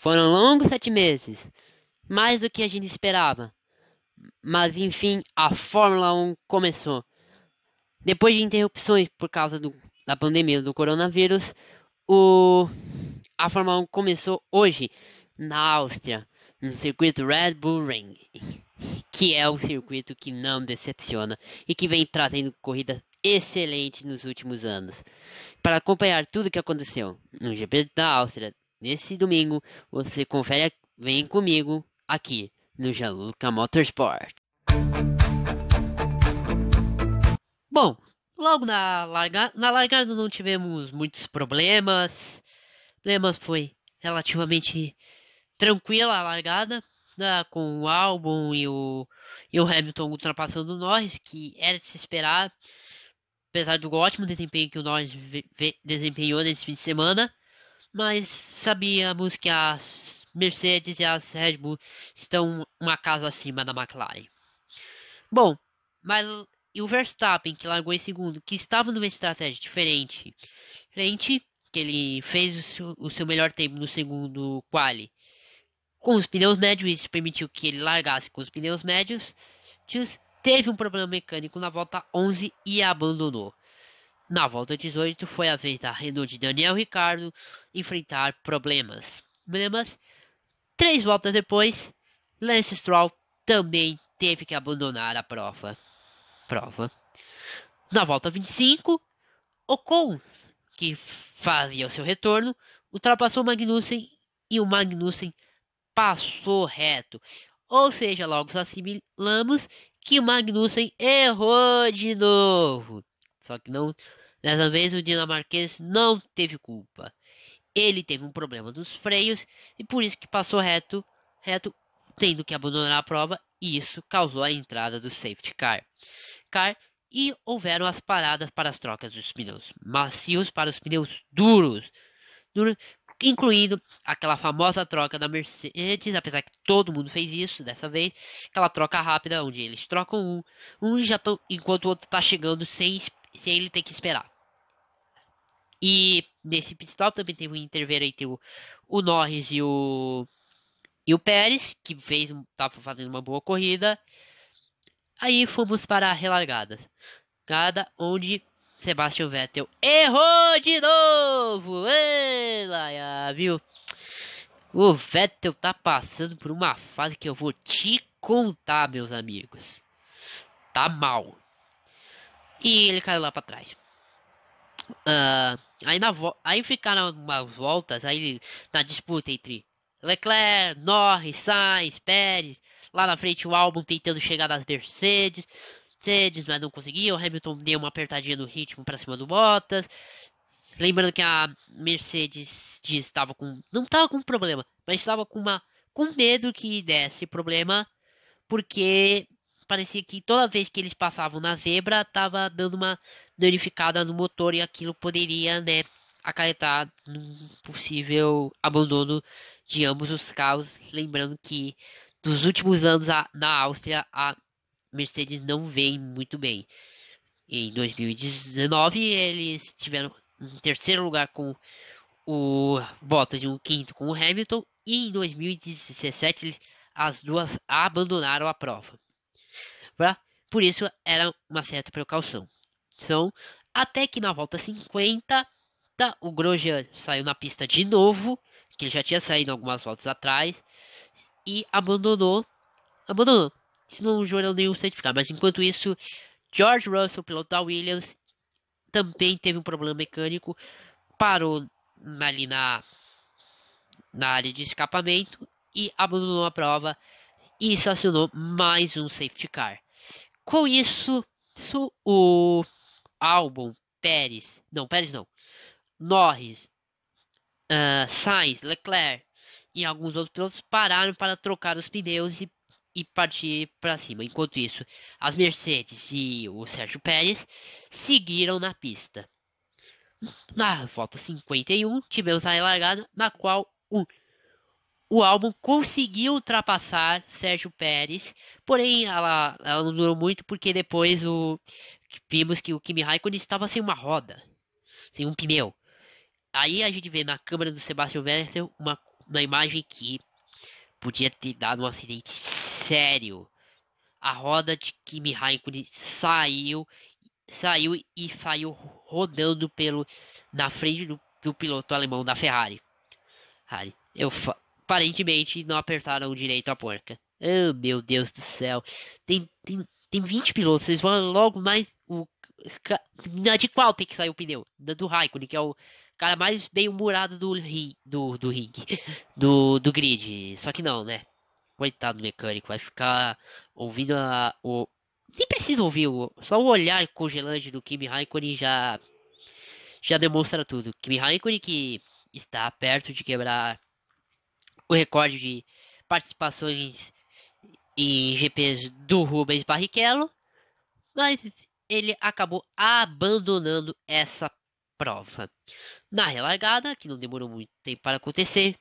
Foram longos 7 meses, mais do que a gente esperava. Mas enfim, a Fórmula 1 começou. Depois de interrupções por causa da pandemia do coronavírus, o, a Fórmula 1 começou hoje na Áustria, no circuito Red Bull Ring, que é um circuito que não decepciona e que vem trazendo corridas excelentes nos últimos anos. Para acompanhar tudo o que aconteceu no GP da Áustria nesse domingo, você confere, vem comigo aqui no Jaluca Motorsport. Bom, logo na largada não tivemos muitos problemas. Problemas foi relativamente tranquila a largada, né, com o Albon e o Hamilton ultrapassando o Norris, que era de se esperar, apesar do ótimo desempenho que o Norris desempenhou nesse fim de semana. Mas sabíamos que as Mercedes e as Red Bull estão uma casa acima da McLaren. Bom, mas e o Verstappen, que largou em segundo, que estava numa estratégia diferente, que ele fez o seu melhor tempo no segundo quali com os pneus médios, isso permitiu que ele largasse com os pneus médios. Teve um problema mecânico na volta 11 e abandonou. Na volta 18 foi a vez da Renault de Daniel Ricciardo enfrentar problemas. 3 voltas depois, Lance Stroll também teve que abandonar a prova. Na volta 25, Ocon, que fazia o seu retorno, ultrapassou o Magnussen e o Magnussen passou reto. Ou seja, logo assimilamos que o Magnussen errou de novo. Só que não, dessa vez o dinamarquês não teve culpa. Ele teve um problema nos freios e por isso que passou reto, tendo que abandonar a prova, e isso causou a entrada do safety car e houveram as paradas para as trocas dos pneus macios para os pneus duros, incluindo aquela famosa troca da Mercedes, apesar que todo mundo fez isso dessa vez, aquela troca rápida onde eles trocam um já tão, enquanto o outro está chegando sem ele ter que esperar. E nesse pit stop também teve um intervalo entre o Norris e o Pérez, que estava fazendo uma boa corrida. Aí fomos para a relargada, onde Sebastian Vettel errou de novo. Ela, viu? O Vettel tá passando por uma fase que eu vou te contar, meus amigos. Tá mal. E ele caiu lá para trás. Aí ficaram umas voltas aí na disputa entre Leclerc, Norris, Sainz, Pérez. Lá na frente o Albon tentando chegar nas Mercedes, mas não conseguiu. O Hamilton deu uma apertadinha no ritmo para cima do Bottas. Lembrando que a Mercedes estava não estava com problema, mas estava com medo que desse problema, porque parecia que toda vez que eles passavam na zebra, estava dando uma danificada no motor e aquilo poderia, né, acarretar num possível abandono de ambos os carros. Lembrando que nos últimos anos na Áustria a Mercedes não vem muito bem. Em 2019 eles tiveram um terceiro lugar com o Bottas e um quinto com o Hamilton, e em 2017 as duas abandonaram a prova. Por isso era uma certa precaução. Então, até que na volta 50, o Grosjean saiu na pista de novo, que ele já tinha saído algumas voltas atrás, e abandonou. Isso não gerou nenhum certificado, mas enquanto isso, George Russell, piloto da Williams, também teve um problema mecânico, parou ali na área de escapamento e abandonou a prova e estacionou mais um safety car. Com isso, o Albon, Pérez não, Norris, Sainz, Leclerc e alguns outros pilotos pararam para trocar os pneus e partir para cima. Enquanto isso, as Mercedes e o Sérgio Pérez seguiram na pista. Na volta 51, tivemos a largada na qual o Albon conseguiu ultrapassar Sérgio Pérez, porém ela não durou muito porque depois vimos que o Kimi Raikkonen estava sem uma roda, sem um pneu. Aí a gente vê na câmera do Sebastian Vettel na imagem que podia ter dado um acidente sério. A roda de Kimi Raikkonen saiu e saiu rodando na frente do piloto alemão da Ferrari. Aparentemente não apertaram direito a porca. Oh, meu Deus do céu. Tem 20 pilotos, vocês vão logo mais de qual tem que sair o pneu? Do Raikkonen, que é o cara mais bem-humorado do ringue, do grid. Só que não, né? Coitado do mecânico, vai ficar ouvindo nem precisa ouvir, só o olhar congelante do Kimi Raikkonen já demonstra tudo. Kimi Raikkonen que está perto de quebrar o recorde de participações em GPs do Rubens Barrichello, mas ele acabou abandonando essa prova. Na relargada, que não demorou muito tempo para acontecer,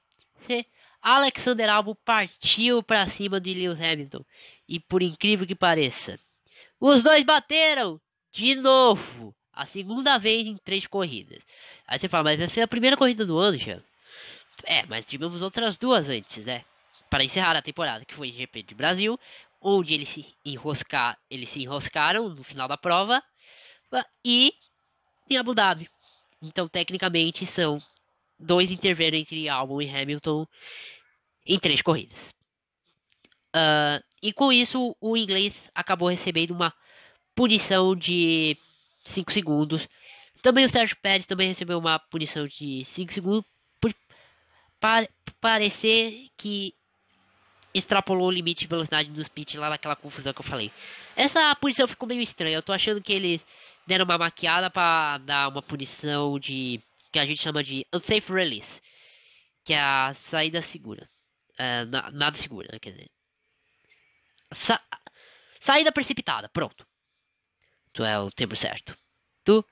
Alexander Albon partiu para cima de Lewis Hamilton. E por incrível que pareça, os dois bateram de novo. A segunda vez em 3 corridas. Aí você fala, mas essa é a primeira corrida do ano já. Mas tivemos outras 2 antes, né? Para encerrar a temporada, que foi o GP de Brasil, onde eles se enroscaram no final da prova, e em Abu Dhabi. Então, tecnicamente, são 2 intervalos entre Albon e Hamilton em 3 corridas. E com isso, o inglês acabou recebendo uma punição de 5 segundos. Também o Sérgio Pérez também recebeu uma punição de 5 segundos por parecer que extrapolou o limite de velocidade dos pits lá naquela confusão que eu falei. Essa punição ficou meio estranha. Eu tô achando que eles deram uma maquiada para dar uma punição que a gente chama de unsafe release, que é a saída segura. Nada segura, né? Quer dizer, saída precipitada, pronto. Tu é o termo certo. Tu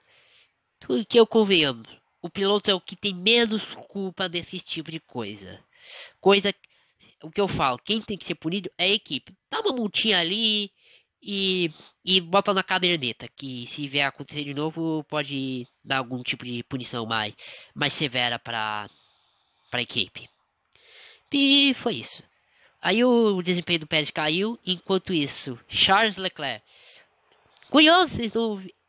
que eu convenhamos. O piloto é o que tem menos culpa desse tipo de coisa. O que eu falo, quem tem que ser punido é a equipe. Dá uma multinha ali e bota na caderneta, que se vier acontecer de novo, pode dar algum tipo de punição mais severa para a equipe. E foi isso. Aí o desempenho do Pérez caiu, enquanto isso, Charles Leclerc. Curioso,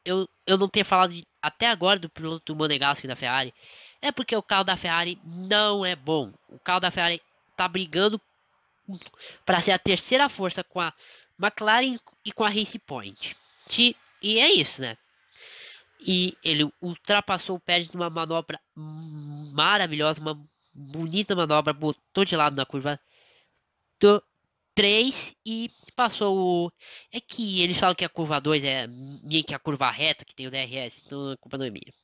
eu não ter falado até agora do piloto Monegasco da Ferrari. É porque o carro da Ferrari não é bom. O carro da Ferrari tá brigando para ser a terceira força com a McLaren e com a Racing Point. E é isso, né? E ele ultrapassou o Pérez numa manobra maravilhosa, uma bonita manobra, botou de lado na curva 3 e passou o... É que eles falam que a curva 2 é meio que a curva reta que tem o DRS, então a culpa não é minha.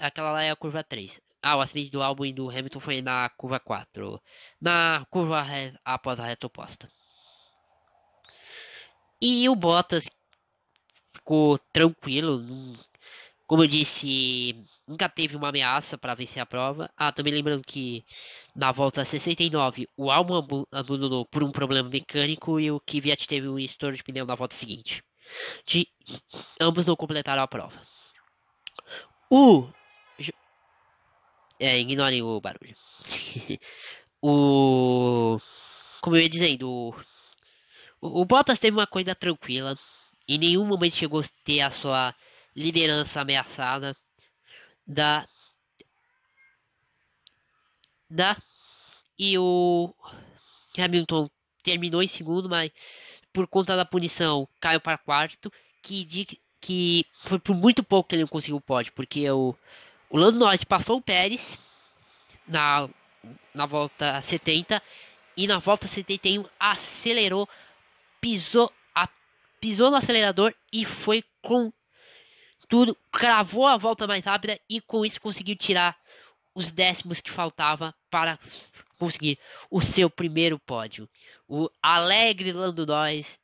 Aquela lá é a curva 3. O acidente do Albon e do Hamilton foi na curva 4. Na curva após a reta oposta. E o Bottas ficou tranquilo. Como eu disse, nunca teve uma ameaça para vencer a prova. Também lembrando que na volta 69 o Albon abandonou por um problema mecânico e o Kvyat teve um estouro de pneu na volta seguinte. Ambos não completaram a prova. Ignorem o barulho. Como eu ia dizendo, o Bottas teve uma corrida tranquila. Em nenhum momento chegou a ter a sua liderança ameaçada. E o Hamilton terminou em segundo, mas por conta da punição caiu para quarto. Que foi por muito pouco que ele não conseguiu o pódio, porque o Lando Norris passou o Pérez na volta 70 e na volta 71 acelerou, pisou no acelerador e foi com tudo, cravou a volta mais rápida e com isso conseguiu tirar os décimos que faltava para conseguir o seu primeiro pódio. O alegre Lando Norris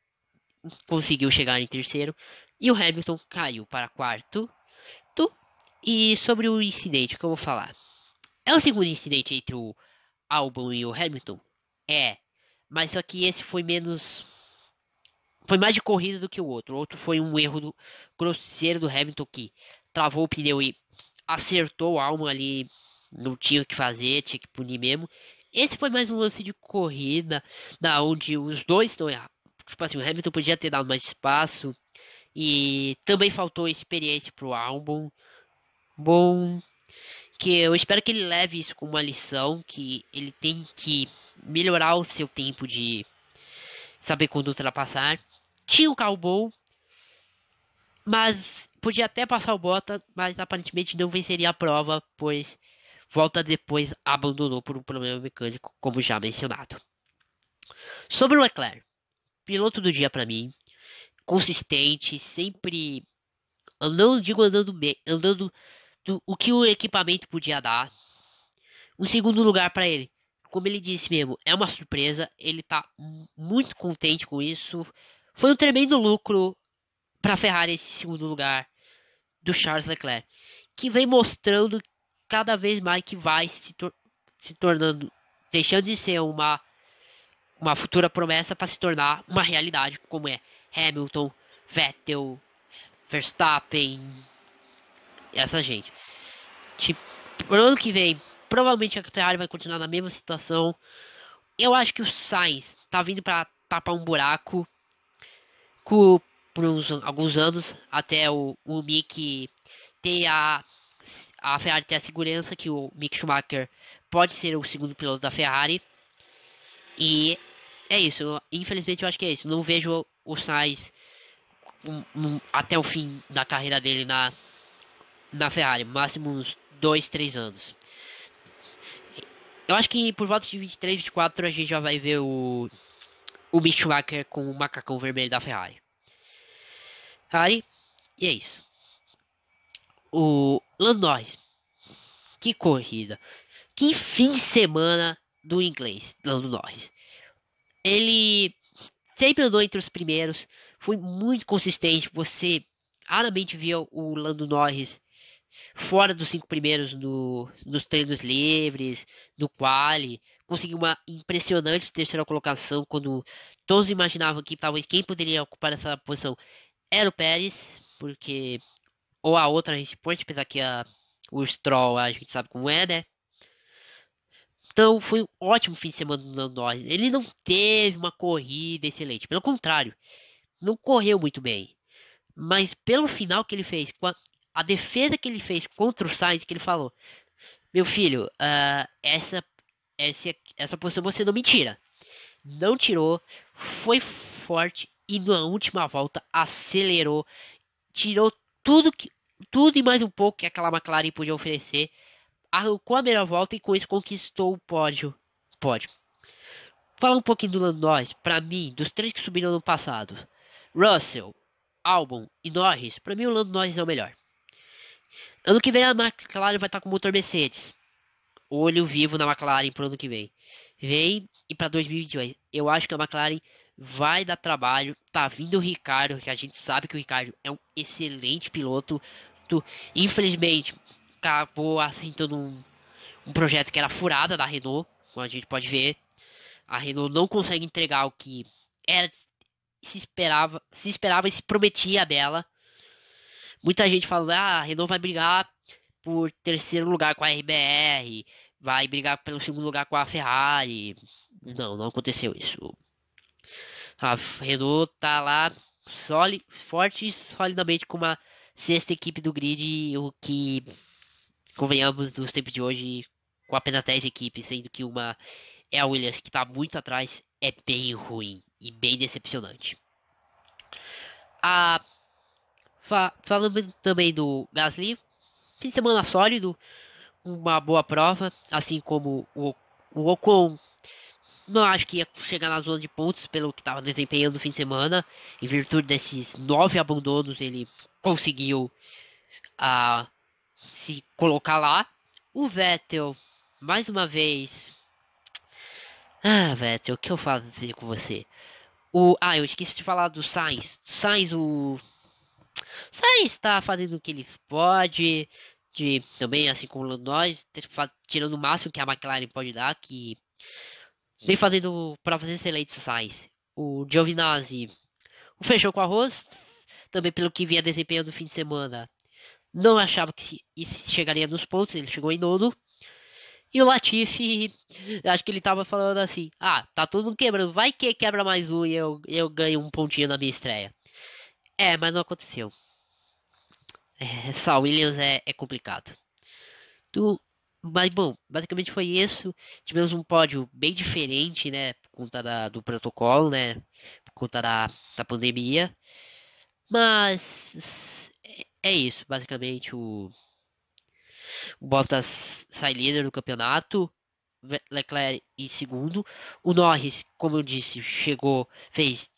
conseguiu chegar em terceiro e o Hamilton caiu para quarto. E sobre o incidente que eu vou falar, é o segundo incidente entre o Albon e o Hamilton? Mas só que esse foi mais de corrida do que o outro. O outro foi um erro grosseiro do Hamilton que travou o pneu e acertou o Albon ali Não tinha o que fazer, tinha que punir mesmo. Esse foi mais um lance de corrida, da onde os dois estão errados. Tipo assim, o Hamilton podia ter dado mais espaço. E também faltou experiência pro álbum. Bom, que eu espero que ele leve isso como uma lição, que ele tem que melhorar o seu tempo de saber quando ultrapassar. Tinha o carro bom, mas podia até passar o Bottas, mas aparentemente não venceria a prova, pois volta depois abandonou por um problema mecânico, como já mencionado. Sobre o Leclerc, piloto do dia para mim, consistente, sempre andando, digo andando bem, andando o que o equipamento podia dar. Um segundo lugar para ele. Como ele disse mesmo, é uma surpresa. Ele tá muito contente com isso. Foi um tremendo lucro para a Ferrari esse segundo lugar do Charles Leclerc, que vem mostrando cada vez mais que vai se tornando, deixando de ser uma futura promessa para se tornar uma realidade, como é Hamilton, Vettel, Verstappen, essa gente. Tipo, pro ano que vem, provavelmente a Ferrari vai continuar na mesma situação. Eu acho que o Sainz tá vindo para tapar um buraco por alguns anos até o Mick ter a Ferrari ter a segurança que o Mick Schumacher pode ser o segundo piloto da Ferrari. E é isso. Infelizmente eu acho que é isso. Não vejo o Sainz até o fim da carreira dele na Ferrari, máximo uns 2, 3 anos. Eu acho que por volta de 23, 24 a gente já vai ver o Mick Schumacher com o macacão vermelho da Ferrari. Ferrari, e é isso. O Lando Norris, que corrida. Que fim de semana do inglês, Lando Norris. Ele sempre andou entre os primeiros, foi muito consistente. Você raramente via o Lando Norris fora dos 5 primeiros nos treinos livres, no quali. Conseguiu uma impressionante terceira colocação quando todos imaginavam que talvez quem poderia ocupar essa posição era o Pérez, porque ou a outra race point, apesar que o Stroll a gente sabe como é, né? Então foi um ótimo fim de semana do Lando Norris. Ele não teve uma corrida excelente, pelo contrário, não correu muito bem. Mas pelo final que ele fez, com a defesa que ele fez contra o Sainz, que ele falou: Meu filho, essa posição você não me tira. Não tirou, foi forte e na última volta acelerou, tirou tudo e mais um pouco que aquela McLaren podia oferecer, arrancou a melhor volta e com isso conquistou o pódio. Falar um pouquinho do Lando Norris, para mim, dos três que subiram no passado, Russell, Albon e Norris, para mim o Lando Norris é o melhor. Ano que vem a McLaren vai estar com o motor Mercedes. Olho vivo na McLaren pro ano que vem. Vem e para 2022. Eu acho que a McLaren vai dar trabalho. Tá vindo o Ricardo, que a gente sabe que o Ricardo é um excelente piloto. Infelizmente, acabou assentando um projeto que era furada da Renault, como a gente pode ver. A Renault não consegue entregar o que era se esperava e se prometia dela. Muita gente fala, a Renault vai brigar por terceiro lugar com a RBR, vai brigar pelo segundo lugar com a Ferrari. Não aconteceu isso. A Renault tá lá forte e solidamente com uma sexta equipe do grid, o que, convenhamos, nos tempos de hoje, com apenas 10 equipes, sendo que uma é a Williams, que tá muito atrás, é bem ruim e bem decepcionante. A, falando também do Gasly, fim de semana sólido, uma boa prova, assim como o Ocon. Não acho que ia chegar na zona de pontos pelo que estava desempenhando no fim de semana. Em virtude desses 9 abandonos, ele conseguiu se colocar lá. O Vettel, mais uma vez. Vettel, o que eu fazer com você? Eu esqueci de falar do Sainz. Sainz está fazendo o que ele pode. Também, assim como nós, tirando o máximo que a McLaren pode dar, que vem fazendo provas excelentes Sainz. O Giovinazzi fechou com arroz, também pelo que vinha desempenhando no fim de semana. Não achava que isso chegaria nos pontos, ele chegou em nono. E o Latifi, acho que ele tava falando assim: ah, tá todo mundo quebrando, vai que quebra mais um e eu ganho um pontinho na minha estreia. É, mas não aconteceu. Essa Williams é complicado. Tu, mas bom, basicamente foi isso. Tivemos um pódio bem diferente, né? Por conta do protocolo, né? Por conta da pandemia. Mas é isso, basicamente o Bottas sai líder do campeonato. Leclerc em segundo. O Norris, como eu disse, fez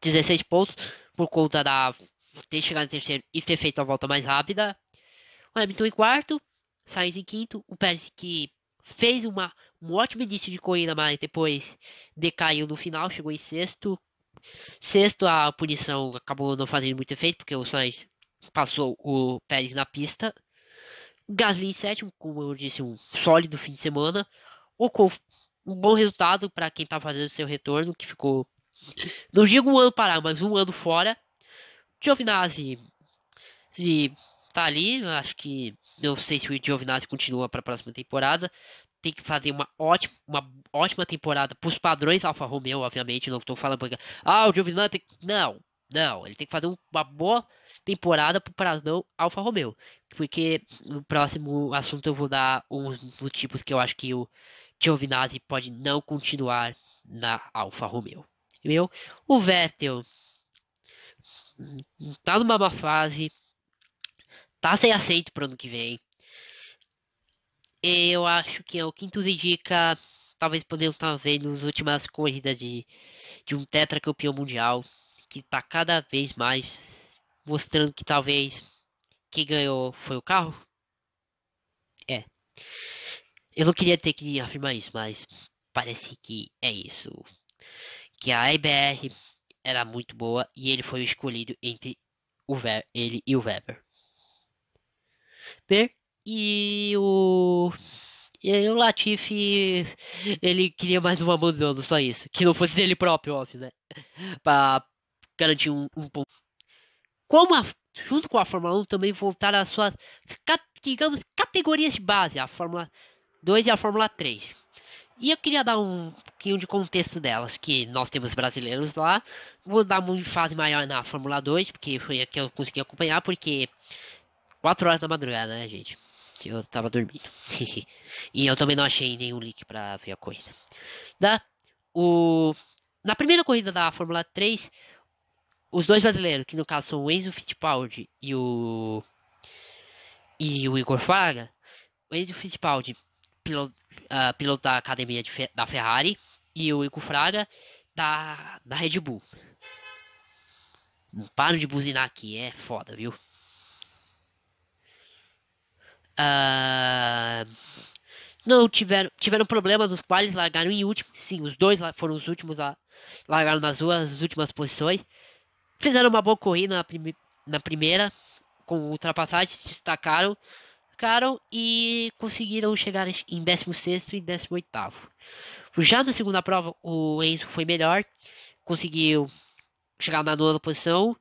16 pontos por conta da ter chegado em terceiro e ter feito a volta mais rápida. O Hamilton em quarto, Sainz em quinto, o Pérez que fez um ótimo início de corrida, mas depois decaiu no final, chegou em sexto. Sexto, a punição acabou não fazendo muito efeito, porque o Sainz passou o Pérez na pista. O Gasly em sétimo, como eu disse, um sólido fim de semana. Ocon, um bom resultado para quem está fazendo seu retorno, que ficou, não digo um ano parado, mas um ano fora. Giovinazzi se tá ali, eu acho que não sei se o Giovinazzi continua para a próxima temporada. Tem que fazer uma ótima temporada para os padrões Alfa Romeo, obviamente. Não estou falando porque o Giovinazzi tem... não, ele tem que fazer uma boa temporada para o padrão Alfa Romeo, porque no próximo assunto eu vou dar uns motivos que eu acho que o Giovinazzi pode não continuar na Alfa Romeo. Meu, o Vettel tá numa má fase, tá sem aceito pro ano que vem. Eu acho que é o quinto indica, talvez podemos estar vendo nas últimas corridas de um tetracampeão mundial, que tá cada vez mais mostrando que talvez quem ganhou foi o carro. É, eu não queria ter que afirmar isso, mas parece que é isso. Que a IBR era muito boa e ele foi o escolhido entre ele e o Weber. E o E aí o Latifi, ele queria mais um abandono, só isso. Que não fosse dele próprio, óbvio, né? Pra garantir um ponto. Como junto com a Fórmula 1 também voltaram as suas, digamos, categorias de base, a Fórmula 2 e a Fórmula 3. E eu queria dar um pouquinho de contexto delas, que nós temos brasileiros lá. Vou dar uma fase maior na Fórmula 2, porque foi a que eu consegui acompanhar, porque 4 horas da madrugada, né, gente? Que eu tava dormindo. E eu também não achei nenhum link pra ver a corrida. Da, o, na primeira corrida da Fórmula 3, os dois brasileiros, que no caso são o Enzo Fittipaldi e o Igor Fraga, o Enzo Fittipaldi, piloto da academia da Ferrari, e o Igor Fraga da Red Bull. Não paro de buzinar aqui, é foda, viu? Ah, não tiveram problemas, os quais largaram em último. Sim, os dois foram os últimos a largaram nas duas últimas posições. Fizeram uma boa corrida na primeira, com ultrapassagens, se destacaram, e conseguiram chegar em 16º e 18º. Já na segunda prova, o Enzo foi melhor, conseguiu chegar na nona posição.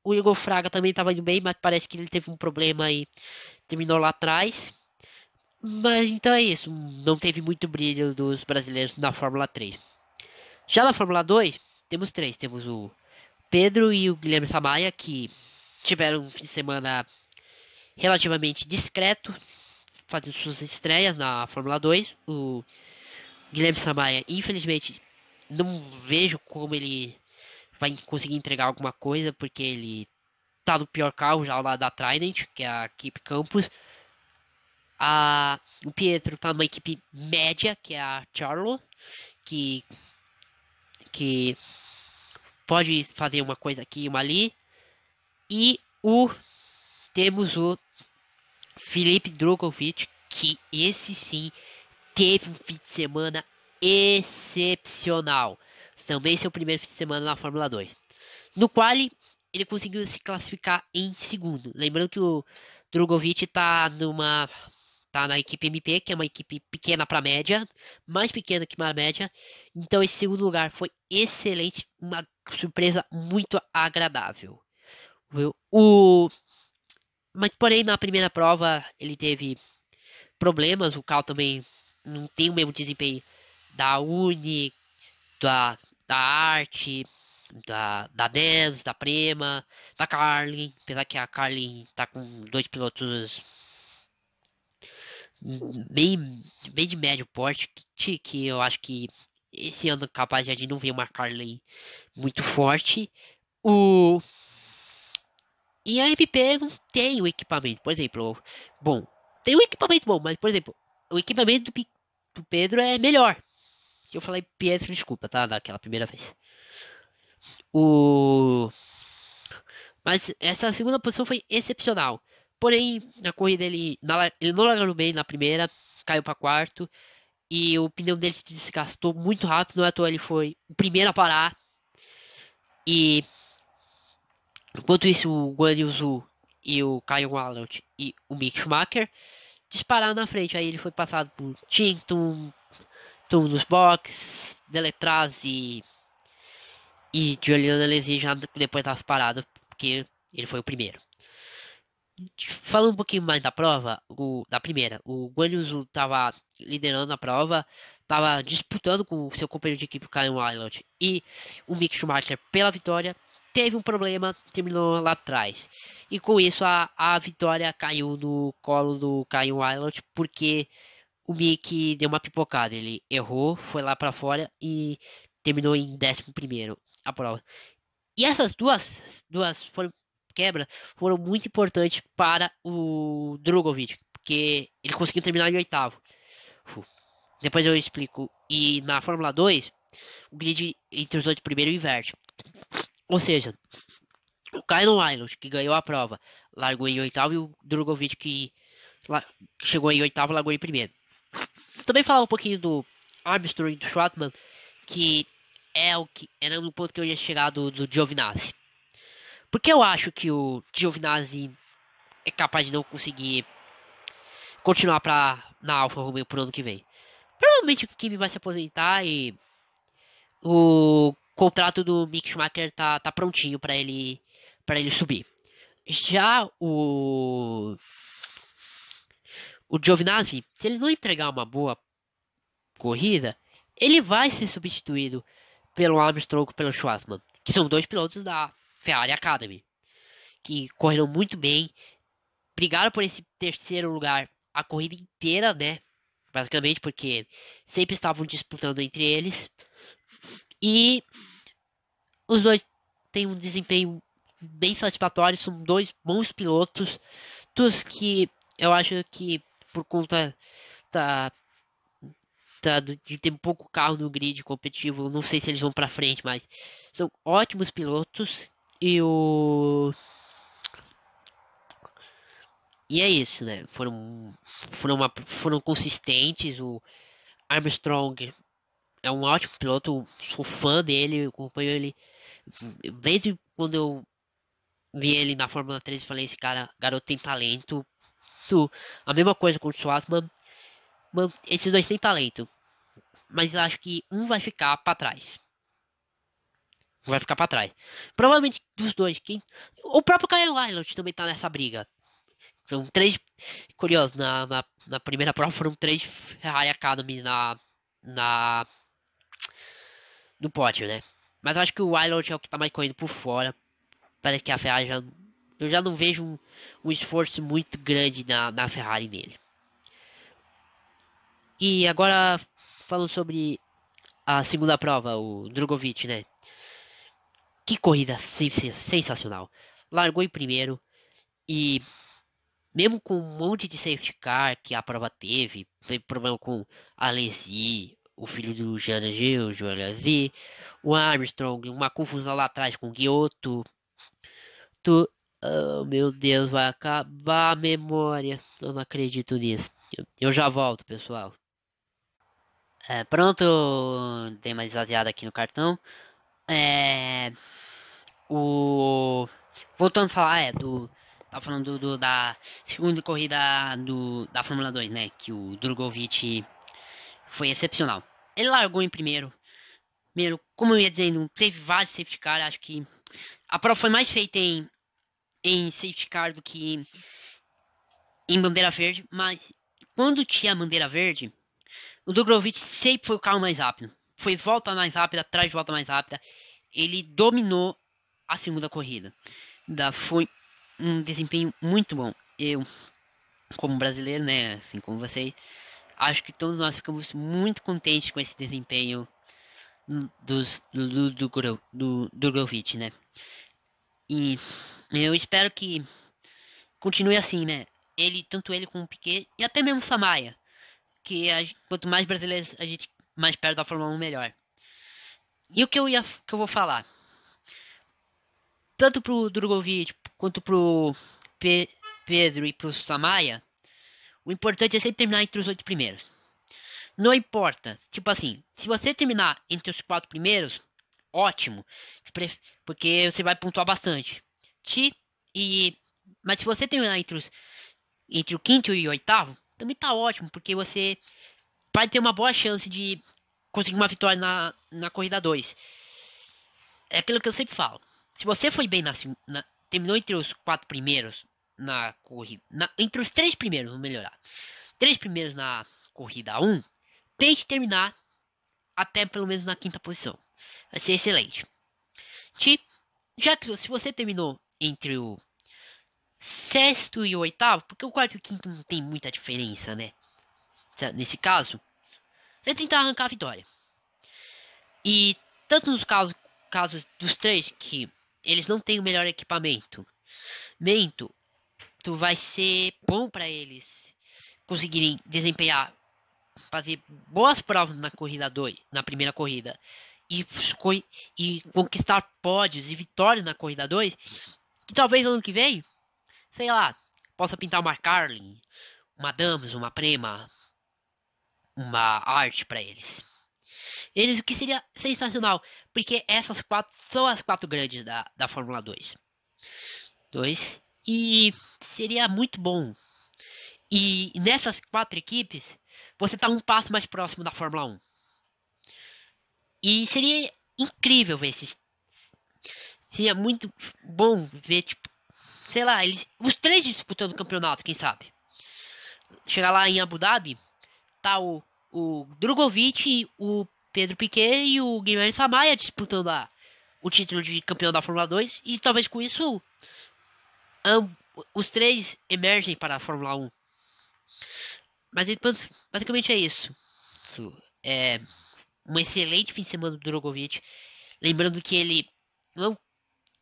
O Igor Fraga também estava indo bem, mas parece que ele teve um problema e terminou lá atrás. Mas então é isso, não teve muito brilho dos brasileiros na Fórmula 3. Já na Fórmula 2, temos três: temos o Pedro e o Guilherme Samaia, que tiveram um fim de semana relativamente discreto, fazendo suas estreias na Fórmula 2. O Guilherme Samaia, infelizmente, não vejo como ele vai conseguir entregar alguma coisa, porque ele tá no pior carro já lá da Trident, que é a equipe Campos. O Pietro tá numa equipe média, que é a Charlo, que, que pode fazer uma coisa aqui e uma ali. E temos o Felipe Drogovic, que esse sim teve um fim de semana excepcional. Também seu primeiro fim de semana na Fórmula 2. No qual ele conseguiu se classificar em segundo. Lembrando que o Drogovic tá na equipe MP, que é uma equipe pequena para média, mais pequena que uma média. Então esse segundo lugar foi excelente, uma surpresa muito agradável. Viu? Mas porém na primeira prova ele teve problemas. O carro também não tem o mesmo desempenho da Uni, da, da Arte, da Dance, da Prema, da Carlin. Apesar que a Carlin tá com dois pilotos bem de médio porte, que eu acho que esse ano capaz de a gente não ver uma Carlin muito forte. O E a MP não tem o equipamento, por exemplo. Bom, tem um equipamento bom, mas, por exemplo, o equipamento do Pedro é melhor. Que eu falei Pietro, desculpa, tá? Daquela primeira vez. O... Mas essa segunda posição foi excepcional. Porém, na corrida ele não largou bem na primeira, caiu para quarto. E o pneu dele se desgastou muito rápido. Não é à toa, ele foi o primeiro a parar. E enquanto isso, o Guan Yu Zhou e o Kyle Wallet e o Mick Schumacher dispararam na frente. Aí ele foi passado por Tinton, Tom nos box, Deletraz e Juliana Alesi já depois das paradas, porque ele foi o primeiro. Falando um pouquinho mais da prova, da primeira, o Guan Yu Zhou estava liderando a prova, estava disputando com o seu companheiro de equipe, o Kyle Wallet, e o Mick Schumacher pela vitória. Teve um problema, terminou lá atrás. E com isso a vitória caiu no colo do Kyle Wallet, porque o Mick deu uma pipocada. Ele errou, foi lá para fora e terminou em 11º a prova. E essas duas quebras foram muito importantes para o Drogovic, porque ele conseguiu terminar em oitavo. Depois eu explico. E na Fórmula 2, o grid entre os dois primeiro inverte. Ou seja, o Kyle Wilde, que ganhou a prova, largou em oitavo, e o Drogovic, que chegou em oitavo, largou em primeiro. Também falar um pouquinho do Armstrong e do Schwartzman, que é o que era no ponto que eu ia chegar do Giovinazzi. Porque eu acho que o Giovinazzi é capaz de não conseguir continuar na Alfa Romeo pro ano que vem. Provavelmente o Kimi vai se aposentar e o contrato do Mick Schumacher tá prontinho para ele subir. Já o Giovinazzi, se ele não entregar uma boa corrida, ele vai ser substituído pelo Armstrong e pelo Schwartzman, que são dois pilotos da Ferrari Academy, que correram muito bem, brigaram por esse terceiro lugar a corrida inteira, né? Basicamente porque sempre estavam disputando entre eles. E os dois têm um desempenho bem satisfatório, são dois bons pilotos, dos que eu acho que por conta de ter pouco carro no grid competitivo, não sei se eles vão para frente, mas são ótimos pilotos e é isso, né? Foram consistentes. O Armstrong é um ótimo piloto, sou fã dele, eu acompanho ele desde quando eu vi ele na Fórmula 3 e falei, esse cara, garoto tem talento. A mesma coisa com o Schwartzman, esses dois têm talento, mas eu acho que um vai ficar para trás. Vai ficar para trás. Provavelmente dos dois, o próprio Kyle Wilde também tá nessa briga. São três, curioso, na primeira prova foram três Ferrari Academy na no pódio, né? Mas eu acho que o Wilde é o que tá mais correndo por fora. Parece que a Ferrari eu já não vejo um esforço muito grande na Ferrari nele. E agora, falando sobre a segunda prova, o Drogovic, né? Que corrida sensacional. Largou em primeiro e mesmo com um monte de safety car que a prova teve problema com a Alesi, o filho do Jean Gil, João Alesi, o Armstrong, uma confusão lá atrás com o Giotto. Oh, meu Deus, vai acabar a memória. Eu não acredito nisso. Eu já volto, pessoal. Pronto, tem mais esvaziado aqui no cartão. É, o Voltando a falar, tá falando da segunda corrida da Fórmula 2, né? Que o Drogovic foi excepcional. Ele largou em primeiro. Primeiro, como eu ia dizendo, teve vários safety car. Acho que a prova foi mais feita em safety car do que em bandeira verde. Mas quando tinha a bandeira verde, o Drogovic sempre foi o carro mais rápido. Foi volta mais rápida, atrás de volta mais rápida. Ele dominou a segunda corrida. Foi um desempenho muito bom. Eu, como brasileiro, né, assim como vocês, acho que todos nós ficamos muito contentes com esse desempenho do Drogovic, né? E eu espero que continue assim, né? Tanto ele como o Piquet e até mesmo o Samaia, quanto mais brasileiros a gente mais perto da Fórmula 1 melhor. E o que eu vou falar, tanto pro Drogovic quanto pro Pedro e pro Samaia, o importante é sempre terminar entre os 8 primeiros. Não importa, tipo assim, se você terminar entre os 4 primeiros, ótimo, porque você vai pontuar bastante. Te, e, mas se você terminar entre o quinto e o oitavo, também tá ótimo, porque você vai ter uma boa chance de conseguir uma vitória na corrida 2. É aquilo que eu sempre falo. Se você foi bem terminou entre os 4 primeiros na corrida, entre os 3 primeiros, vamos melhorar. 3 primeiros na corrida 1, tente terminar até pelo menos na quinta posição. Vai ser excelente. Já que se você terminou entre o sexto e o oitavo, porque o quarto e o quinto não tem muita diferença, né? Nesse caso, é tentar arrancar a vitória. E tanto nos casos dos três que eles não têm o melhor equipamento, tu vai ser bom para eles conseguirem desempenhar, fazer boas provas na corrida 2, na primeira corrida, e conquistar pódios e vitórias na corrida 2, que talvez ano que vem, sei lá, possa pintar uma Carlin, uma Dams, uma Prema, uma Art para eles. O que seria sensacional, porque essas quatro são as quatro grandes da Fórmula 2. E seria muito bom. E nessas quatro equipes, você tá um passo mais próximo da Fórmula 1. E seria incrível ver esses. Seria muito bom ver, tipo, sei lá, os três disputando o campeonato, quem sabe? Chegar lá em Abu Dhabi, tá o Drogovic, o Pedro Piquet e o Guilherme Samaia disputando o título de campeão da Fórmula 2. E talvez com isso os três emergem para a Fórmula 1. Mas basicamente é isso. É um excelente fim de semana do Drogovic. Lembrando que ele não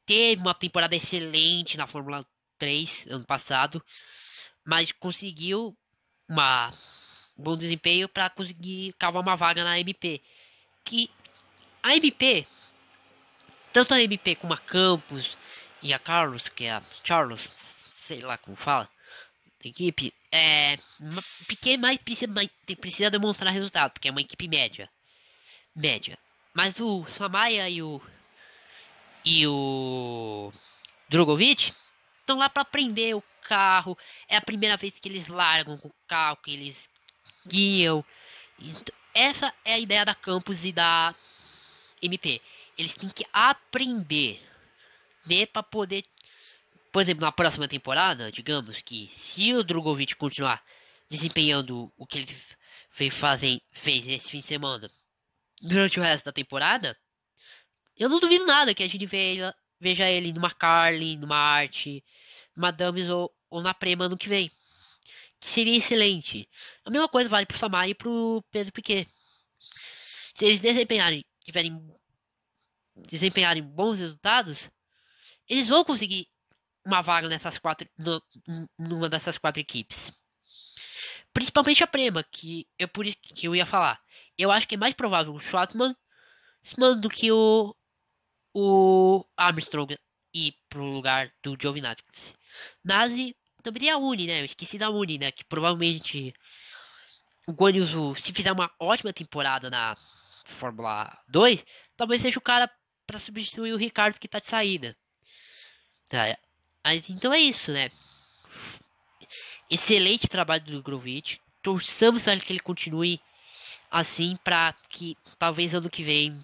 teve uma temporada excelente na Fórmula 3 ano passado, mas conseguiu um bom desempenho para conseguir cavar uma vaga na MP. Que a MP, tanto a MP como a Campos e a Carlos, que é a Charles, sei lá como fala, a equipe, Piquet precisa demonstrar resultado, porque é uma equipe média. Mas o Samaia e o Drogovic estão lá para aprender o carro. É a primeira vez que eles largam com o carro, que eles guiam. Essa é a ideia da Campus e da MP. Eles têm que aprender, né, para poder, por exemplo, na próxima temporada, digamos que se o Drogovic continuar desempenhando o que ele fez esse fim de semana durante o resto da temporada, eu não duvido nada que a gente veja ele numa Carlin, numa Art, numa Dames ou na Prema ano que vem. Que seria excelente. A mesma coisa vale pro Samar e pro Pedro Piquet. Se eles desempenharem bons resultados, eles vão conseguir uma vaga numa dessas quatro equipes. Principalmente a Prema, que eu ia falar. Eu acho que é mais provável o Schwartzman do que o Armstrong ir pro lugar do Giovinazzi. Nazi também tem a Uni, né? Eu esqueci da Uni, né? Que provavelmente o Guan Yu Zhou, se fizer uma ótima temporada na Fórmula 2, talvez seja o cara para substituir o Ricardo que tá de saída. Tá. Mas então é isso, né? Excelente trabalho do Drogovic. Torçamos para que ele continue assim, para que talvez ano que vem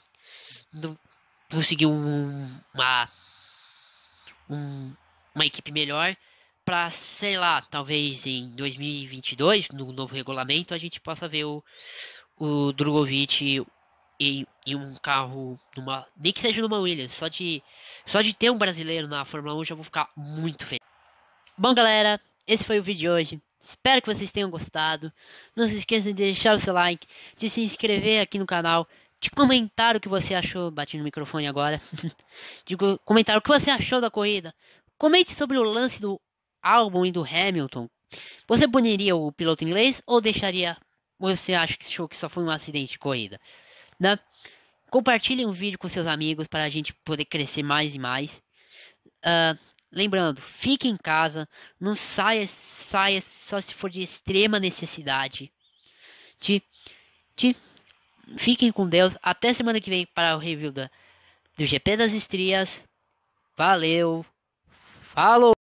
conseguir uma equipe melhor pra, sei lá, talvez em 2022, no novo regulamento, a gente possa ver o Drogovic em um carro, nem que seja numa Williams, só de ter um brasileiro na Fórmula 1 já vou ficar muito feliz. Bom, galera, esse foi o vídeo de hoje. Espero que vocês tenham gostado. Não se esqueçam de deixar o seu like, de se inscrever aqui no canal, de comentar o que você achou. Bati no microfone agora. De comentar o que você achou da corrida. Comente sobre o lance do Albon e do Hamilton. Você puniria o piloto inglês ou deixaria? Você achou que só foi um acidente de corrida, né? Compartilhe um vídeo com seus amigos para a gente poder crescer mais e mais. Lembrando, fique em casa, não saia só se for de extrema necessidade. Fiquem com Deus. Até semana que vem para o review do GP das Estrias. Valeu, falou!